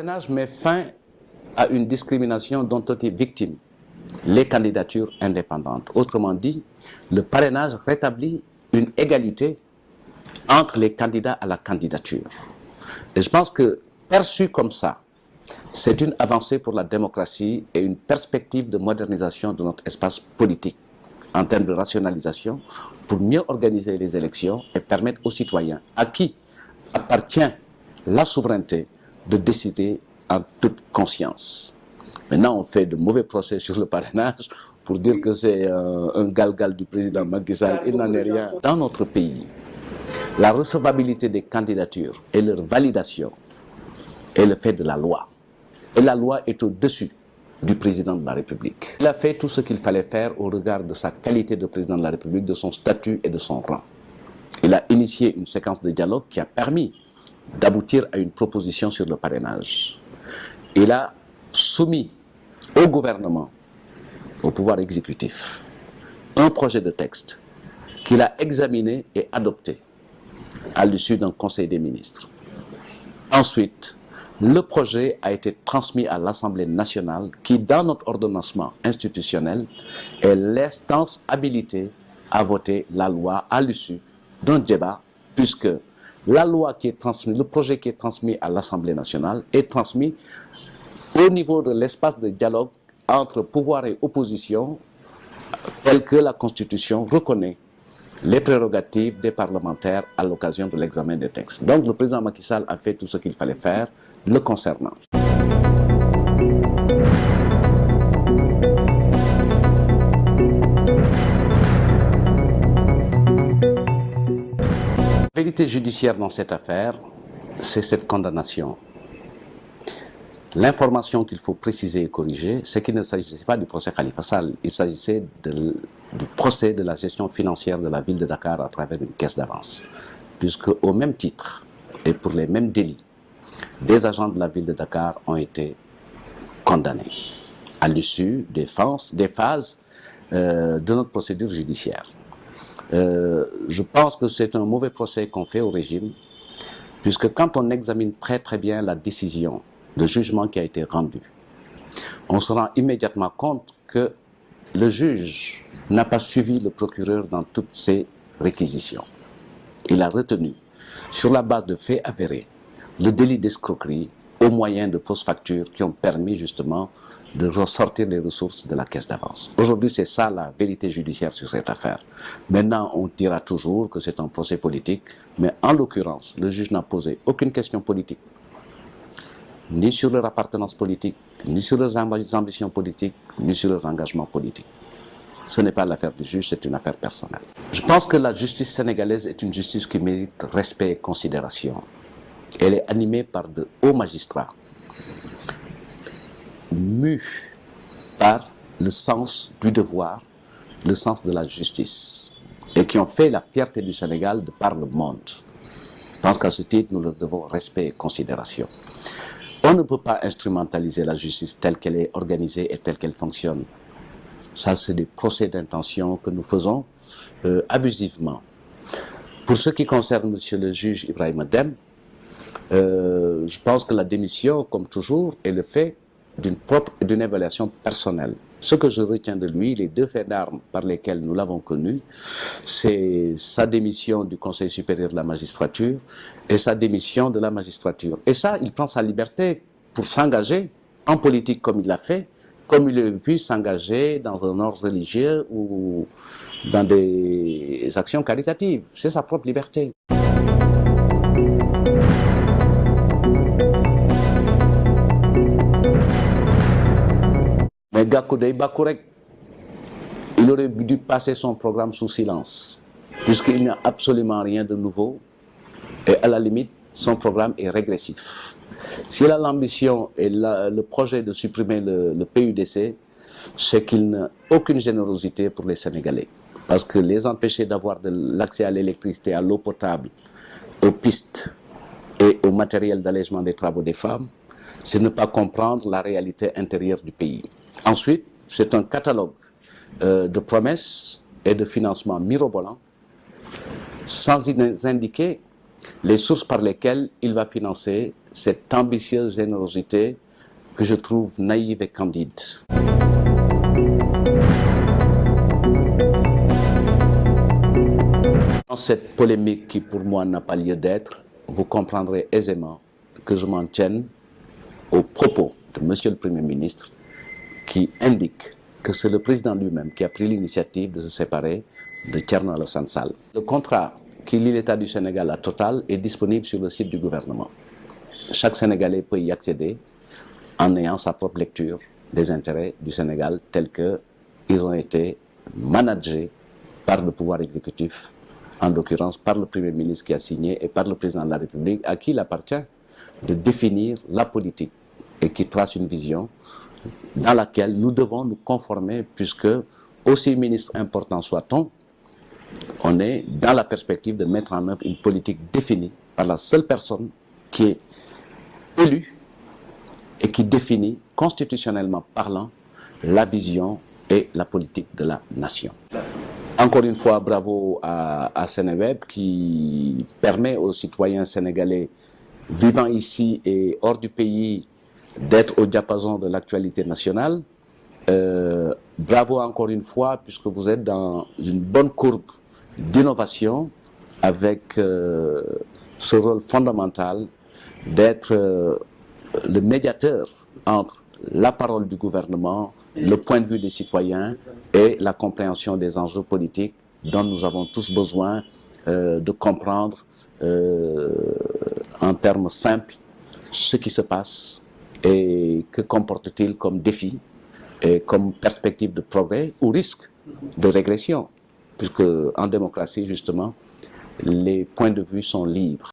parrainage met fin à une discrimination dont ont été victimes les candidatures indépendantes. Autrement dit, le parrainage rétablit une égalité entre les candidats à la candidature. Et je pense que, perçu comme ça, c'est une avancée pour la démocratie et une perspective de modernisation de notre espace politique en termes de rationalisation pour mieux organiser les élections et permettre aux citoyens à qui appartient la souveraineté de décider en toute conscience. Maintenant, on fait de mauvais procès sur le parrainage pour dire que c'est un galgal du président Macky Sall. Il n'en est rien. Dans notre pays, la recevabilité des candidatures et leur validation est le fait de la loi. Et la loi est au-dessus du président de la République. Il a fait tout ce qu'il fallait faire au regard de sa qualité de président de la République, de son statut et de son rang. Il a initié une séquence de dialogue qui a permis d'aboutir à une proposition sur le parrainage. Il a soumis au gouvernement, au pouvoir exécutif, un projet de texte qu'il a examiné et adopté à l'issue d'un conseil des ministres. Ensuite, le projet a été transmis à l'Assemblée nationale qui, dans notre ordonnancement institutionnel, est l'instance habilitée à voter la loi à l'issue d'un débat, puisque la loi qui est transmise, le projet qui est transmis à l'Assemblée nationale est transmis au niveau de l'espace de dialogue entre pouvoir et opposition, tel que la Constitution reconnaît les prérogatives des parlementaires à l'occasion de l'examen des textes. Donc le président Macky Sall a fait tout ce qu'il fallait faire le concernant. La vérité judiciaire dans cette affaire, c'est cette condamnation. L'information qu'il faut préciser et corriger, c'est qu'il ne s'agissait pas du procès Khalifa Sall, il s'agissait du procès de la gestion financière de la ville de Dakar à travers une caisse d'avance. Puisque au même titre et pour les mêmes délits, des agents de la ville de Dakar ont été condamnés à l'issue des phases de notre procédure judiciaire. Je pense que c'est un mauvais procès qu'on fait au régime, puisque quand on examine très bien la décision de jugement qui a été rendu, on se rend immédiatement compte que le juge n'a pas suivi le procureur dans toutes ses réquisitions. Il a retenu, sur la base de faits avérés, le délit d'escroquerie au moyen de fausses factures qui ont permis justement de ressortir les ressources de la caisse d'avance. Aujourd'hui, c'est ça la vérité judiciaire sur cette affaire. Maintenant, on dira toujours que c'est un procès politique, mais en l'occurrence, le juge n'a posé aucune question politique, ni sur leur appartenance politique, ni sur leurs ambitions politiques, ni sur leur engagement politique. Ce n'est pas l'affaire du juge, c'est une affaire personnelle. Je pense que la justice sénégalaise est une justice qui mérite respect et considération. Elle est animée par de hauts magistrats, mus par le sens du devoir, le sens de la justice, et qui ont fait la fierté du Sénégal de par le monde. Je pense qu'à ce titre, nous leur devons respect et considération. On ne peut pas instrumentaliser la justice telle qu'elle est organisée et telle qu'elle fonctionne. Ça, c'est des procès d'intention que nous faisons abusivement. Pour ce qui concerne M. le juge Ibrahima Dème, je pense que la démission, comme toujours, est le fait d'une évaluation personnelle. Ce que je retiens de lui, les deux faits d'armes par lesquels nous l'avons connu, c'est sa démission du Conseil supérieur de la magistrature et sa démission de la magistrature. Et ça, il prend sa liberté pour s'engager en politique comme il l'a fait, comme il aurait pu s'engager dans un ordre religieux ou dans des actions caritatives. C'est sa propre liberté. Mais Gakou Dey Bakourek, il aurait dû passer son programme sous silence, puisqu'il n'y a absolument rien de nouveau, et à la limite, son programme est régressif. S'il a l'ambition et le projet de supprimer le PUDC, c'est qu'il n'a aucune générosité pour les Sénégalais. Parce que les empêcher d'avoir l'accès à l'électricité, à l'eau potable, aux pistes et au matériel d'allègement des travaux des femmes, c'est ne pas comprendre la réalité intérieure du pays. Ensuite, c'est un catalogue de promesses et de financements mirobolants, sans indiquer les sources par lesquelles il va financer cette ambitieuse générosité que je trouve naïve et candide. Dans cette polémique qui pour moi n'a pas lieu d'être, vous comprendrez aisément que je m'en tienne aux propos de Monsieur le Premier ministre qui indique que c'est le président lui-même qui a pris l'initiative de se séparer de Thierno Alassane Sall. Le contrat qui lie l'État du Sénégal à Total est disponible sur le site du gouvernement. Chaque Sénégalais peut y accéder en ayant sa propre lecture des intérêts du Sénégal tels qu'ils ont été managés par le pouvoir exécutif, en l'occurrence par le Premier ministre qui a signé et par le Président de la République à qui il appartient de définir la politique et qui trace une vision dans laquelle nous devons nous conformer puisque, aussi ministre important soit-on, on est dans la perspective de mettre en œuvre une politique définie par la seule personne qui est élue et qui définit constitutionnellement parlant la vision et la politique de la nation. Encore une fois, bravo à Seneweb qui permet aux citoyens sénégalais vivant ici et hors du pays d'être au diapason de l'actualité nationale. Bravo encore une fois puisque vous êtes dans une bonne courbe d'innovation avec ce rôle fondamental d'être le médiateur entre la parole du gouvernement, le point de vue des citoyens et la compréhension des enjeux politiques dont nous avons tous besoin de comprendre en termes simples ce qui se passe et que comporte-t-il comme défi et comme perspective de progrès ou risque de régression, puisque en démocratie, justement, les points de vue sont libres.